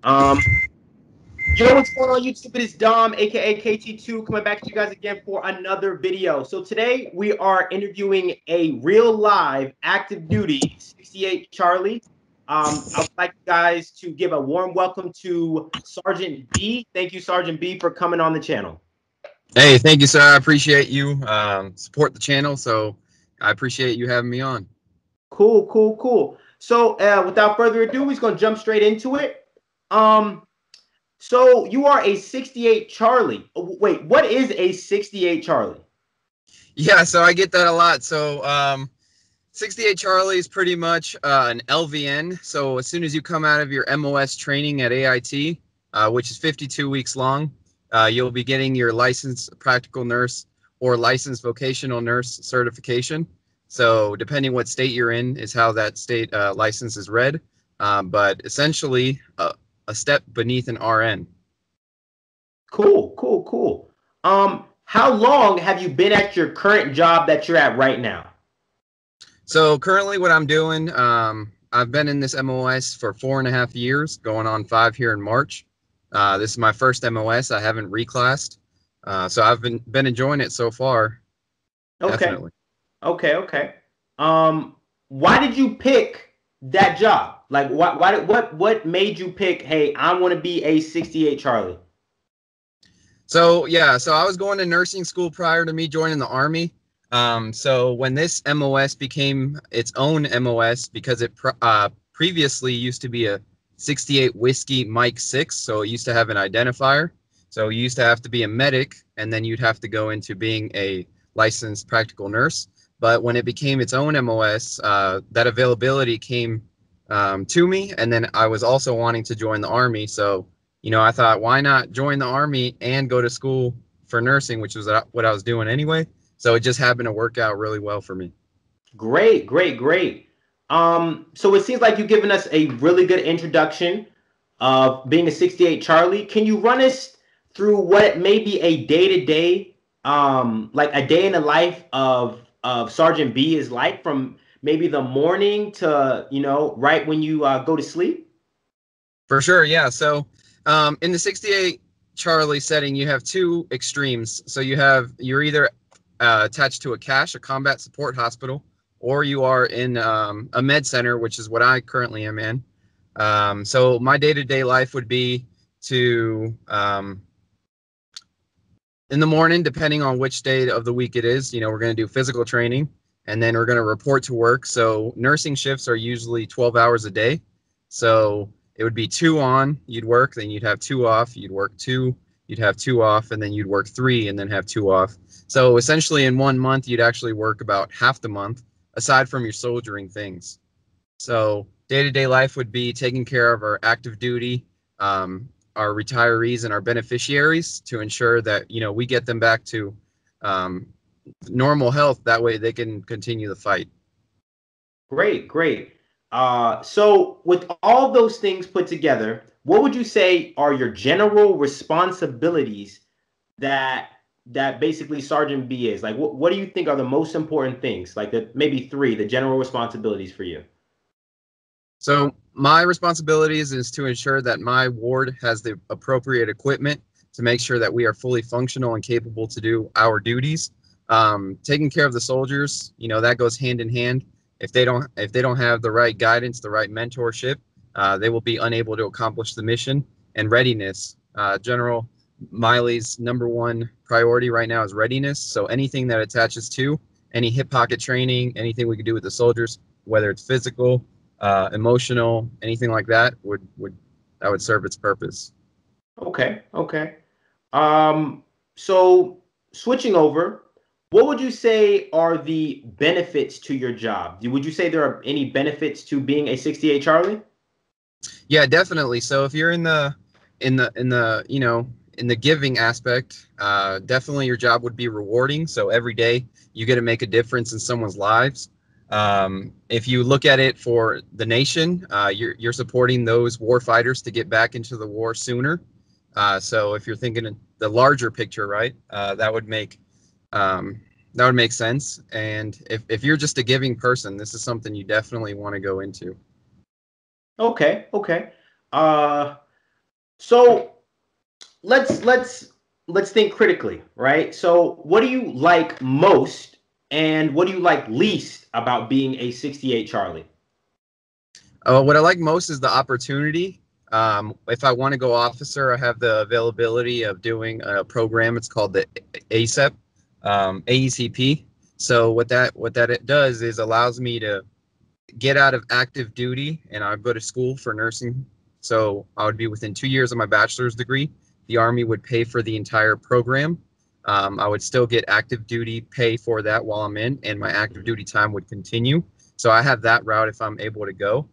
Um, you know what's going on YouTube? It is Dom, aka KT2, coming back to you guys again for another video. So today we are interviewing a real live active duty 68 Charlie. I would like you guys to give a warm welcome to Sergeant B. Thank you, Sergeant B, for coming on the channel. Hey, thank you, sir. I appreciate you. Support the channel, so I appreciate you having me on. Cool, cool, cool. So without further ado, we're gonna jump straight into it. Um, so you are a 68 Charlie. Wait, what is a 68 Charlie? Yeah, so I get that a lot. So 68 Charlie is pretty much an LVN. So as soon as you come out of your MOS training at AIT, which is 52 weeks long, you'll be getting your licensed practical nurse or licensed vocational nurse certification. So depending what state you're in is how that state license is read. But essentially a step beneath an RN. Cool, cool, cool. How long have you been at your current job that you're at right now? So currently what I'm doing, I've been in this MOS for 4.5 years, going on 5 here in March. This is my first MOS. I haven't reclassed. So I've been enjoying it so far, Okay, definitely. okay, okay. Why did you pick that job? Like, what made you pick? Hey, I want to be a 68 Charlie. So yeah, so I was going to nursing school prior to me joining the Army. So when this MOS became its own MOS, because it previously used to be a 68 Whiskey Mike 6, so it used to have an identifier. So you used to have to be a medic, and then you'd have to go into being a licensed practical nurse. But when it became its own MOS, that availability came to me, and then I was also wanting to join the Army. So I thought, why not join the Army and go to school for nursing, which was what I was doing anyway. So it just happened to work out really well for me. Great, great, great. So it seems like you've given us a really good introduction of being a 68 Charlie. Can you run us through what may be a day-to-day, like a day in the life of Sergeant B is like from maybe the morning to, right when you go to sleep? For sure, yeah. So in the 68 Charlie setting, you have two extremes. So you're either attached to a CASH, a combat support hospital, or you are in a med center, which is what I currently am in. So my day-to-day life would be to in the morning, depending on which day of the week it is, we're going to do physical training and then we're going to report to work. So nursing shifts are usually 12 hours a day. So it would be 2 on, you'd work, then you'd have 2 off, you'd work 2, you'd have 2 off, and then you'd work 3 and then have 2 off. So essentially in 1 month, you'd actually work about half the month aside from your soldiering things. So day-to-day life would be taking care of our active duty, our retirees, and our beneficiaries to ensure that we get them back to um, normal health. That way, they can continue the fight. Great, great. So with all those things put together, what would you say are your general responsibilities that basically Sergeant B is? Like what do you think are the most important things? Like the maybe three, the general responsibilities for you. So my responsibilities is to ensure that my ward has the appropriate equipment to make sure that we are fully functional and capable to do our duties. Taking care of the soldiers, that goes hand in hand. If they don't have the right guidance, the right mentorship, they will be unable to accomplish the mission. And readiness. General Miley's number 1 priority right now is readiness. So anything that attaches to any hip pocket training, anything we could do with the soldiers, whether it's physical, emotional, anything like that would serve its purpose. Okay, okay. So switching over, what would you say are the benefits to your job? Would you say there are any benefits to being a 68 Charlie? Yeah, definitely. So if you're in the giving aspect, definitely your job would be rewarding. So every day you get to make a difference in someone's lives. If you look at it for the nation, you're supporting those war fighters to get back into the war sooner. So if you're thinking in the larger picture, right, um, that would make sense. And if you're just a giving person, this is something you definitely want to go into. Okay, okay. Uh So let's think critically, right? So what do you like most and what do you like least about being a 68 Charlie? What I like most is the opportunity. If I want to go officer, I have the availability of doing a program. It's called the ASEP, AECP. So what that it does is allows me to get out of active duty, and I go to school for nursing. So I would be within 2 years of my bachelor's degree. The Army would pay for the entire program. I would still get active duty pay for that while I'm in, and my active duty time would continue. So I have that route if I'm able to go.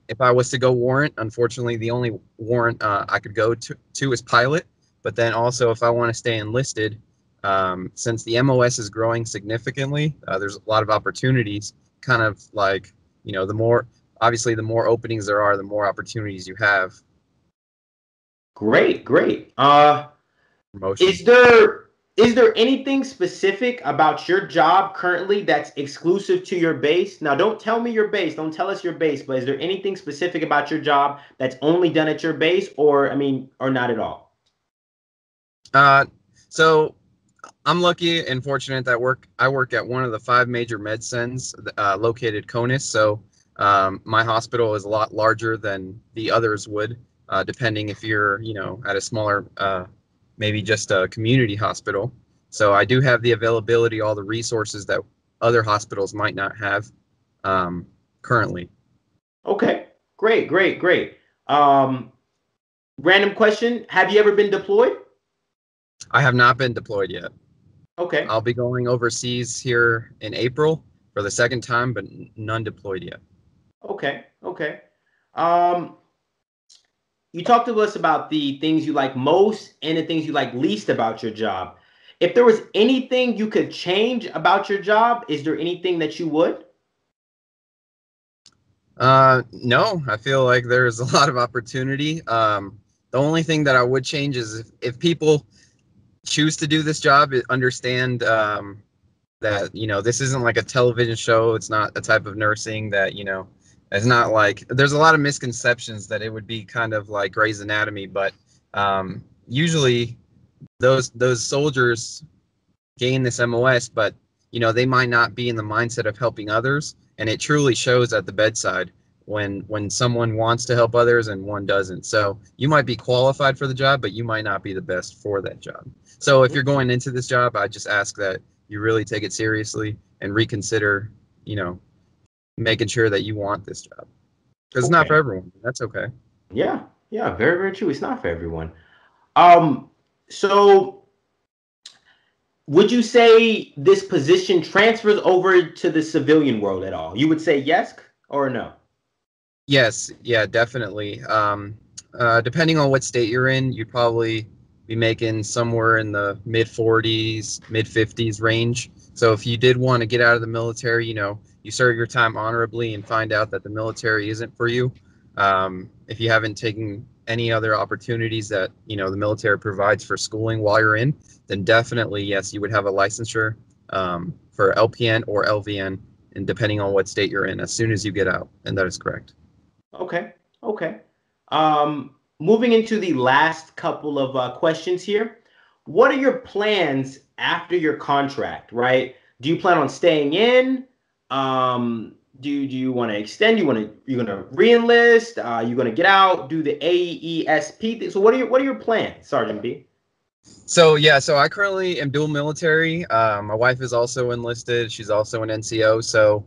If I was to go warrant, unfortunately, the only warrant I could go to is pilot. But then also, if I want to stay enlisted, since the MOS is growing significantly, there's a lot of opportunities. Kind of like, the more obviously the more openings there are, the more opportunities you have. Great, great. Promotion. Is there anything specific about your job currently that's exclusive to your base? Now, don't tell me your base, don't tell us your base, but is there anything specific about your job that's only done at your base, or I mean, or not at all? Uh, so I'm lucky and fortunate that I work at one of the five major med cents located CONUS. So my hospital is a lot larger than the others would, depending if you're, at a smaller, maybe just a community hospital. So I do have the availability, all the resources that other hospitals might not have currently. Okay, great, great, great. Um, Random question: have you ever been deployed? I have not been deployed yet. Okay, I'll be going overseas here in April for the second time, but none deployed yet. okay, okay. Um, you talked to us about the things you like most and the things you like least about your job. If there was anything you could change about your job, is there anything that you would? No, I feel like there's a lot of opportunity. The only thing that I would change is if people choose to do this job, understand that this isn't like a television show. It's not a type of nursing that it's not like there's a lot of misconceptions that it would be kind of like Grey's Anatomy, but usually those soldiers gain this MOS, but they might not be in the mindset of helping others, and it truly shows at the bedside when someone wants to help others and one doesn't. So you might be qualified for the job, but you might not be the best for that job. So if you're going into this job, I just ask that you really take it seriously and reconsider, you know, making sure that you want this job because it's not for Okay. everyone. That's okay. Yeah, yeah, very, very true. It's not for everyone. Um, so would you say this position transfers over to the civilian world at all? You would say yes or no? Yes, yeah, definitely. Depending on what state you're in, you'd probably be making somewhere in the mid 40s, mid 50s range. So if you did want to get out of the military, you serve your time honorably and find out that the military isn't for you. If you haven't taken any other opportunities that, the military provides for schooling while you're in, then definitely, yes, you would have a licensure for LPN or LVN, and depending on what state you're in, as soon as you get out. And that is correct. Okay, okay. Moving into the last couple of questions here. What are your plans after your contract, right? Do you plan on staying in? Do you want to extend? You're gonna re-enlist? You gonna get out? Do the AESP thing? So what are your plans, Sergeant B? So yeah, so I currently am dual military. My wife is also enlisted. She's also an NCO. So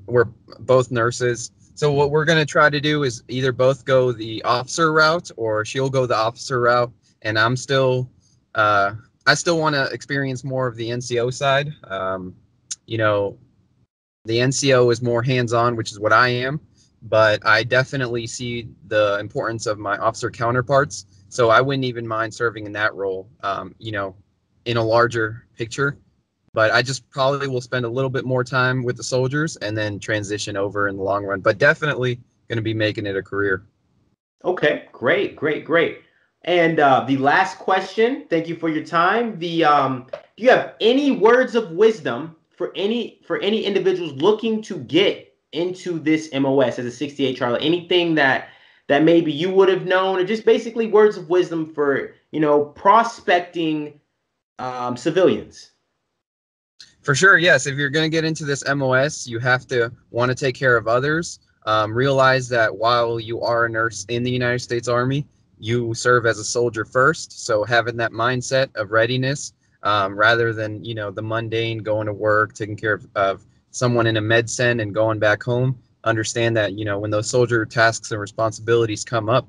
we're both nurses. So what we're gonna try to do is either both go the officer route, or she'll go the officer route, and uh, I still want to experience more of the NCO side. You know, the NCO is more hands-on, which is what I am, but I definitely see the importance of my officer counterparts. So I wouldn't even mind serving in that role, in a larger picture. But I just probably will spend a little bit more time with the soldiers and then transition over in the long run. But definitely going to be making it a career. Okay, great, great, great. And the last question, thank you for your time. Do you have any words of wisdom for any individuals looking to get into this MOS as a 68 Charlie? Anything that maybe you would have known, or just basically words of wisdom for, prospecting civilians? For sure, yes. If you're going to get into this MOS, you have to want to take care of others. Realize that while you are a nurse in the United States Army, you serve as a soldier first. So having that mindset of readiness, rather than the mundane, going to work, taking care of someone in a med sen and going back home. Understand that when those soldier tasks and responsibilities come up,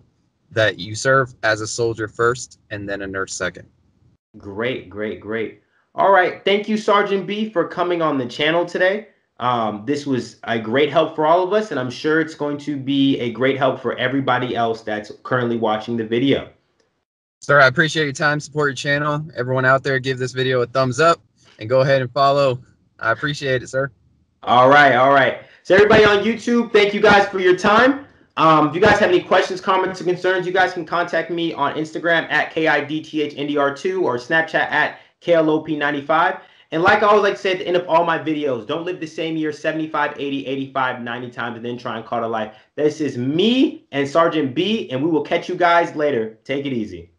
that you serve as a soldier first and then a nurse second. Great, great, great. All right. Thank you, Sergeant B, for coming on the channel today. This was a great help for all of us, and I'm sure it's going to be a great help for everybody else that's currently watching the video. Sir, I appreciate your time. Support your channel. Everyone out there, give this video a thumbs up and go ahead and follow. I appreciate it, sir. All right, all right. So everybody on YouTube, thank you guys for your time. If you guys have any questions, comments, or concerns, you guys can contact me on Instagram at KIDTHNDR2 or Snapchat at KLOP95. And like I always like to say at the end of all my videos, don't live the same year 75, 80, 85, 90 times and then try and call it a life. This is me and Sergeant B, and we will catch you guys later. Take it easy.